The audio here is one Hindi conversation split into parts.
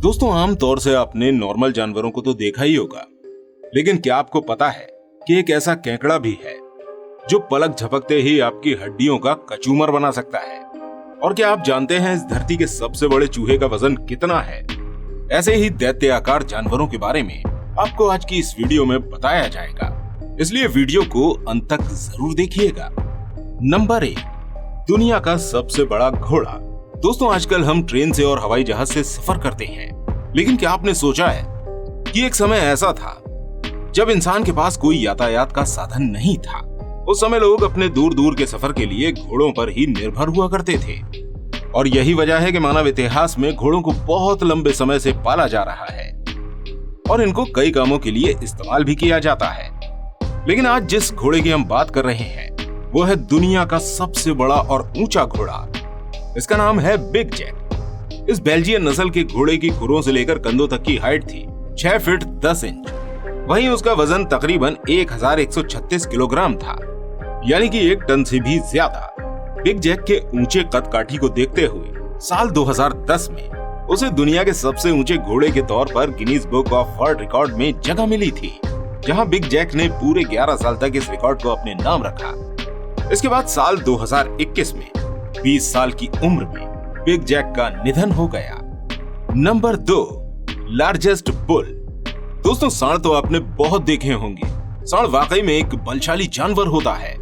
दोस्तों, आमतौर से आपने नॉर्मल जानवरों को तो देखा ही होगा, लेकिन क्या आपको पता है कि एक ऐसा केकड़ा भी है जो पलक झपकते ही आपकी हड्डियों का कचूमर बना सकता है? और क्या आप जानते हैं इस धरती के सबसे बड़े चूहे का वजन कितना है? ऐसे ही दैत्याकार जानवरों के बारे में आपको आज की इस वीडियो में बताया जाएगा, इसलिए वीडियो को अंत तक जरूर देखिएगा। नंबर 1, दुनिया का सबसे बड़ा घोड़ा। दोस्तों, आजकल हम ट्रेन से और हवाई जहाज से सफर करते हैं, लेकिन क्या आपने सोचा है कि एक समय ऐसा था जब इंसान के पास कोई यातायात का साधन नहीं था। उस समय लोग अपने दूर दूर के सफर के लिए घोड़ों पर ही निर्भर हुआ करते थे, और यही वजह है कि मानव इतिहास में घोड़ों को बहुत लंबे समय से पाला जा रहा है और इनको कई कामों के लिए इस्तेमाल भी किया जाता है। लेकिन आज जिस घोड़े की हम बात कर रहे हैं वो है दुनिया का सबसे बड़ा और ऊंचा घोड़ा। इसका नाम है बिग जैक। इस बेल्जियन नस्ल के घोड़े की खुरों से लेकर कंधों तक की हाइट थी 6 फीट 10 इंच। वहीं उसका वजन तकरीबन 1136 किलोग्राम था, यानी कि 1 टन से भी ज्यादा। बिग जैक के ऊंचे कद काठी को देखते हुए साल 2010 में उसे दुनिया के सबसे ऊंचे घोड़े के तौर पर Guinness book of world record में जगह मिली थी, जहां बिग जैक ने पूरे 11 साल तक इस रिकॉर्ड को अपने नाम रखा। इसके बाद साल 2021 में 20 साल की उम्र में बिग जैक का निधन हो गया। Number 2, largest bull. दोस्तों, सांड तो आपने बहुत देखे होंगे। सांड वाकई में एक बलशाली जानवर होता है।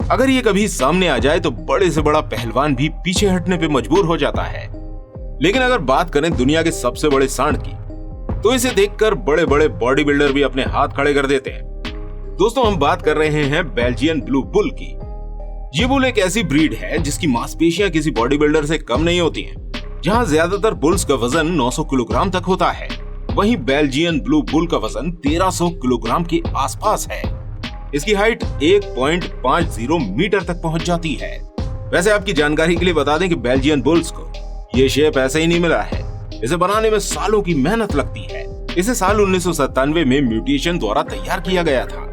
अगर ये कभी सामने आ जाए तो बड़े से बड़ा पहलवान भी पीछे हटने पे मजबूर हो जाता है। लेकिन अगर बात करें दुनिया के सबसे बड़े सांड की, तो इसे देखकर बड़े बड़े बॉडी बिल्डर भी अपने हाथ खड़े कर देते हैं। दोस्तों, हम बात कर रहे हैं बेल्जियन ब्लू बुल की। ये बुल एक ऐसी ब्रीड है जिसकी मांसपेशियां किसी बॉडी बिल्डर से कम नहीं होती हैं। जहां ज्यादातर बुल्स का वजन 900 किलोग्राम तक होता है, वहीं बेल्जियन ब्लू बुल का वजन 1300 किलोग्राम के आसपास है। इसकी हाइट 1.50 मीटर तक पहुंच जाती है। वैसे आपकी जानकारी के लिए बता दें कि बेल्जियन बुल्स को ये शेप ऐसे ही नहीं मिला है। इसे बनाने में सालों की मेहनत लगती है। इसे साल 1997 में म्यूटेशन द्वारा तैयार किया गया था।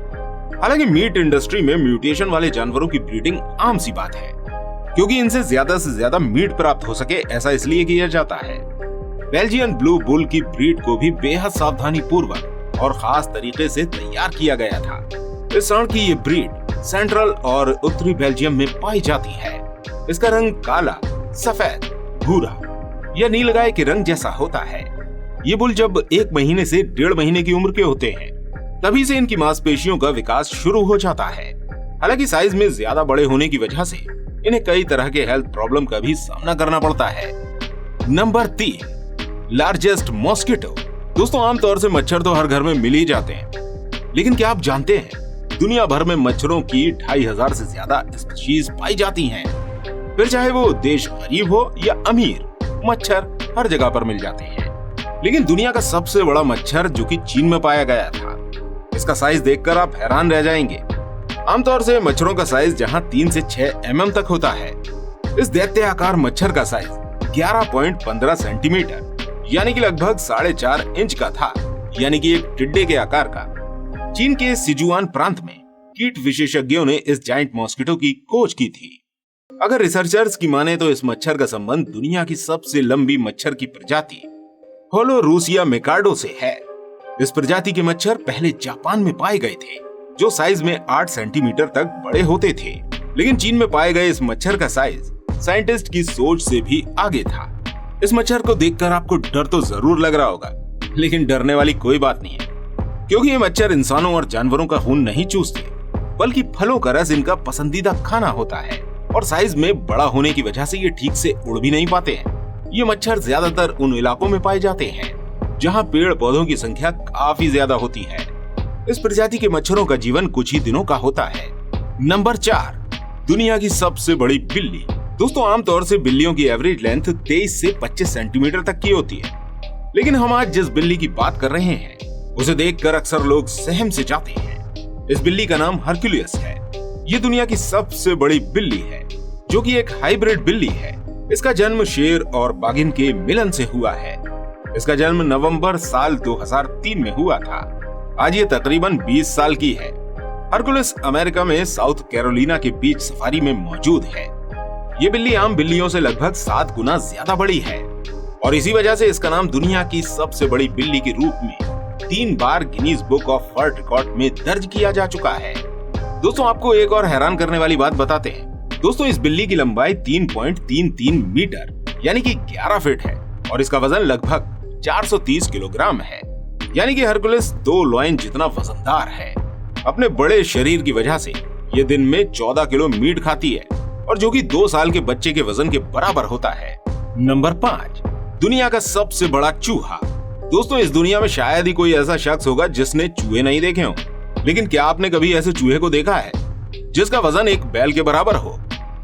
हालांकि मीट इंडस्ट्री में म्यूटेशन वाले जानवरों की ब्रीडिंग आम सी बात है, क्योंकि इनसे ज्यादा से ज्यादा मीट प्राप्त हो सके, ऐसा इसलिए किया जाता है। बेल्जियन ब्लू बुल की ब्रीड को भी बेहद सावधानी पूर्वक और खास तरीके से तैयार किया गया था। इस सांड की ये ब्रीड सेंट्रल और उत्तरी बेल्जियम में पाई जाती है। इसका रंग काला, सफेद, भूरा या नीलगाय के रंग जैसा होता है। ये बुल जब 1 महीने से 1.5 महीने की उम्र के होते हैं, तभी से इनकी मांसपेशियों का विकास शुरू हो जाता है। हालांकि साइज में ज्यादा बड़े होने की वजह से इन्हें कई तरह के हेल्थ प्रॉब्लम का भी सामना करना पड़ता है। Number 3, largest mosquito. दोस्तों, आमतौर से मच्छर तो हर घर में मिल ही जाते हैं, लेकिन क्या आप जानते हैं दुनिया भर में मच्छरों की 2500 से ज्यादा स्पीशीज पाई जाती हैं। फिर चाहे वो देश गरीब हो या अमीर, मच्छर हर जगह पर मिल जाते हैं। लेकिन दुनिया का सबसे बड़ा मच्छर जो कि चीन में पाया गया था, इसका साइज देखकर आप हैरान रह जाएंगे। आमतौर से मच्छरों का साइज जहां 3 से 6 mm तक होता है, इस दैत्याकार मच्छर का साइज 11.15 सेंटीमीटर यानी कि लगभग 4.5 इंच का था, यानी कि एक टिड्डे के आकार का। चीन के सिजुआन प्रांत में कीट विशेषज्ञों ने इस जायंट मॉस्किटो की खोज की थी। अगर रिसर्चर्स की माने तो इस मच्छर का संबंध दुनिया की सबसे लंबी मच्छर की प्रजाति होलोरूसिया मिकार्डो से है। इस प्रजाति के मच्छर पहले जापान में पाए गए थे, जो साइज में 8 सेंटीमीटर तक बड़े होते थे। लेकिन चीन में पाए गए इस मच्छर का साइज साइंटिस्ट की सोच से भी आगे था। इस मच्छर को देखकर आपको डर तो जरूर लग रहा होगा, लेकिन डरने वाली कोई बात नहीं है, क्योंकि ये मच्छर इंसानों और जानवरों का खून नहीं चूसते, बल्कि फलों का रस इनका पसंदीदा खाना होता है। और साइज में बड़ा होने की वजह से ये ठीक से उड़ भी नहीं पाते हैं। ये मच्छर ज्यादातर उन इलाकों में पाए जाते हैं जहां पेड़ पौधों की संख्या काफी ज्यादा होती है। इस प्रजाति के मच्छरों का जीवन कुछ ही दिनों का होता है। नंबर 4, दुनिया की सबसे बड़ी बिल्ली। दोस्तों, आमतौर से बिल्लियों की एवरेज लेंथ 23 से 25 सेंटीमीटर तक की होती है, लेकिन हम आज जिस बिल्ली की बात कर रहे हैं उसे देखकर अक्सर लोग सहम से जाते हैं। इस बिल्ली का नाम हरक्यूलियस है। ये दुनिया की सबसे बड़ी बिल्ली है, जो कि एक हाइब्रिड बिल्ली है। इसका जन्म शेर और बाघिन के मिलन से हुआ है। इसका जन्म नवंबर साल 2003 में हुआ था। आज ये तकरीबन 20 साल की है। हरक्यूलिस अमेरिका में साउथ कैरोलिना के बीच सफारी में मौजूद है। ये बिल्ली आम बिल्लियों से लगभग 7 गुना ज्यादा बड़ी है। और इसी वजह से इसका नाम दुनिया की सबसे बड़ी बिल्ली के रूप में 3 बार Guinness book of world record में दर्ज किया जा चुका है। दोस्तों आपको एक और हैरान करने वाली बात बताते हैं। दोस्तों इस बिल्ली की लंबाई 3.33 मीटर यानी कि 11 फीट है और इसका वजन लगभग 430 किलोग्राम है, यानी कि हरकुलिस 2 लॉयन जितना वजनदार है। अपने बड़े शरीर की वजह से ये दिन में 14 किलो मीट खाती है और जो कि 2 साल के बच्चे के वजन के बराबर होता है। नंबर 5, दुनिया का सबसे बड़ा चूहा। दोस्तों इस दुनिया में शायद ही कोई ऐसा शख्स होगा जिसने चूहे नहीं देखे हों, लेकिन क्या आपने कभी ऐसे चूहे को देखा है जिसका वजन एक बैल के बराबर हो?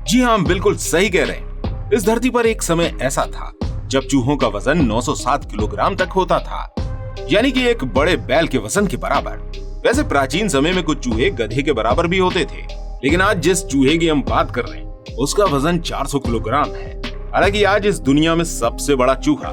जी हाँ, बिल्कुल सही कह रहे हैं। इस धरती पर एक समय ऐसा था जब चूहों का वजन 907 किलोग्राम तक होता था, यानी कि एक बड़े बैल के वजन के बराबर। वैसे प्राचीन समय में कुछ चूहे गधे के बराबर भी होते थे, लेकिन आज जिस चूहे की हम बात कर रहे हैं उसका वजन 400 किलोग्राम है। हालांकि आज इस दुनिया में सबसे बड़ा चूहा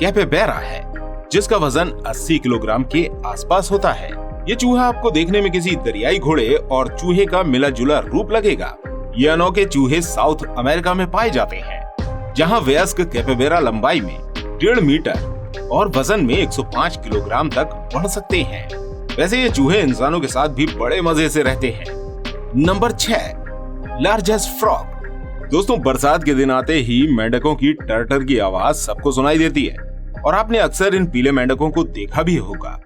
कैपेबेरा है जिसका वजन 80 किलोग्राम के आसपास होता है। ये चूहा आपको देखने में किसी दरियाई घोड़े और चूहे का मिला जुला रूप लगेगा। ये अनोखे चूहे साउथ अमेरिका में पाए जाते हैं, जहां वयस्क कैपेबेरा लंबाई में 1.5 मीटर और वजन में 105 किलोग्राम तक बढ़ सकते हैं। वैसे ये चूहे इंसानों के साथ भी बड़े मजे से रहते हैं। Number 6, largest frog. दोस्तों बरसात के दिन आते ही मेंढकों की टर्टर की आवाज सबको सुनाई देती है और आपने अक्सर इन पीले मेंढकों को देखा भी होगा।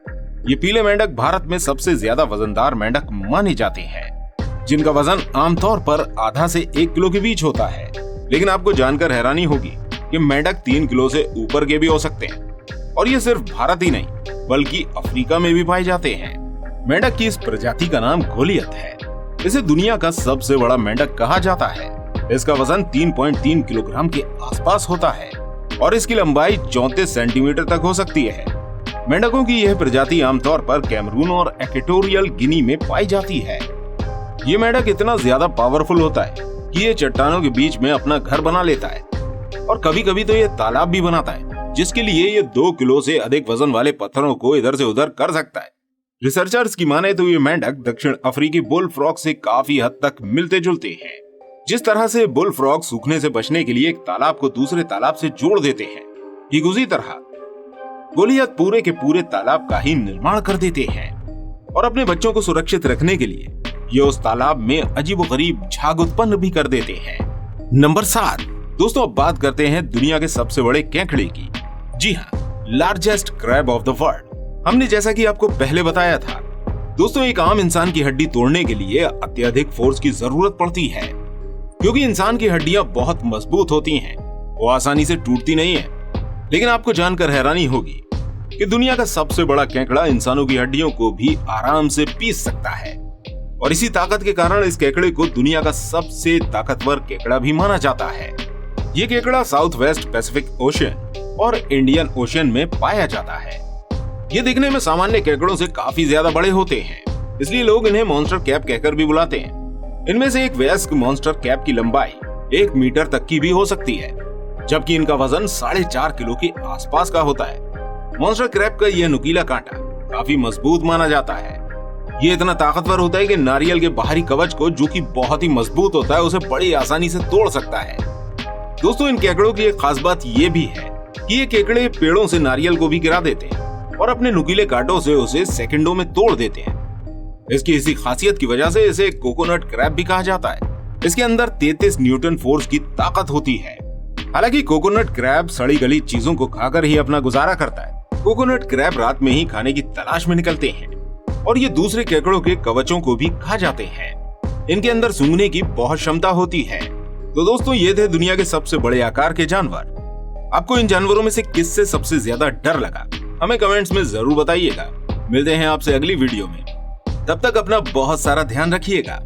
ये पीले मेंढक भारत में सबसे ज्यादा वजनदार मेंढक माने जाते हैं, जिनका वजन आमतौर पर आधा से 1 किलो के बीच होता है। लेकिन आपको जानकर हैरानी होगी कि मेंढक 3 किलो से ऊपर के भी हो सकते हैं और ये सिर्फ भारत ही नहीं बल्कि अफ्रीका में भी पाए जाते हैं। मेंढक की इस प्रजाति का नाम गोलियत है। इसे दुनिया का सबसे बड़ा मेंढक कहा जाता है। इसका वजन 3.3 किलोग्राम के आसपास होता है और इसकी लंबाई 34 सेंटीमीटर तक हो सकती है। मेंढकों की यह प्रजाति आमतौर पर कैमरून और इक्वेटोरियल गिनी में पाई जाती है। ये मेंढक इतना ज्यादा पावरफुल होता है कि ये चट्टानों के बीच में अपना घर बना लेता है और कभी कभी तो ये तालाब भी बनाता है, जिसके लिए ये 2 किलो से अधिक वजन वाले पत्थरों को इधर से उधर कर सकता है। रिसर्चर्स की माने तो ये मेंढक दक्षिण अफ्रीकी बुल फ्रॉग से काफी हद तक मिलते जुलते हैं। जिस तरह से बुल फ्रॉग सूखने से बचने के लिए एक तालाब को दूसरे तालाब से जोड़ देते हैं, ठीक उसी तरह गोलियत पूरे के पूरे तालाब का ही निर्माण कर देते हैं और अपने बच्चों को सुरक्षित रखने के लिए ये उस तालाब में अजीबोगरीब झाग उत्पन्न भी कर देते हैं। नंबर 7, दोस्तों अब बात करते हैं दुनिया के सबसे बड़े केकड़े की। जी हाँ, largest crab of the world. हमने जैसा कि आपको पहले बताया था दोस्तों, एक आम इंसान की हड्डी तोड़ने के लिए अत्यधिक फोर्स की जरूरत पड़ती है, क्योंकि इंसान की हड्डियां बहुत मजबूत होती हैं, वो आसानी से टूटती नहीं है। लेकिन आपको जानकर हैरानी होगी कि दुनिया का सबसे बड़ा केकड़ा इंसानों की हड्डियों को भी आराम से पीस सकता है और इसी ताकत के कारण इस केकड़े को दुनिया का सबसे ताकतवर केकड़ा भी माना जाता है। ये केकड़ा साउथ वेस्ट पैसिफिक ओशियन और इंडियन ओशियन में पाया जाता है। ये दिखने में सामान्य केकड़ों से काफी ज्यादा बड़े होते हैं, इसलिए लोग इन्हें मॉन्स्टर कैप कहकर भी बुलाते हैं। इनमें से एक वयस्क मॉन्स्टर कैप की लंबाई 1 मीटर तक की भी हो सकती है, जबकि इनका वजन 4.5 किलो के आसपास का होता है। मॉन्स्टर क्रैब का यह नुकीला कांटा काफी मजबूत माना जाता है। ये इतना ताकतवर होता है कि नारियल के बाहरी कवच को, जो कि बहुत ही मजबूत होता है, उसे बड़ी आसानी से तोड़ सकता है। दोस्तों इन केकड़ों की एक खास बात ये भी है कि ये केकड़े पेड़ों से नारियल को भी गिरा देते हैं और अपने नुकीले कांटों से उसे सेकंडों में तोड़ देते हैं। इसकी इसी खासियत की वजह से इसे कोकोनट क्रैब भी कहा जाता है। इसके अंदर 33 न्यूटन फोर्स की ताकत होती है। हालांकि कोकोनट क्रैब सड़ी गली चीजों को खाकर ही अपना गुजारा करता है। कोकोनट क्रैब रात में ही खाने की तलाश में निकलते हैं और ये दूसरे केकड़ों के कवचों को भी खा जाते हैं। इनके अंदर सूंघने की बहुत क्षमता होती है। तो दोस्तों ये थे दुनिया के सबसे बड़े आकार के जानवर। आपको इन जानवरों में से किससे सबसे ज्यादा डर लगा, हमें कमेंट्स में जरूर बताइएगा। मिलते हैं आपसे अगली वीडियो में, तब तक अपना बहुत सारा ध्यान रखिएगा।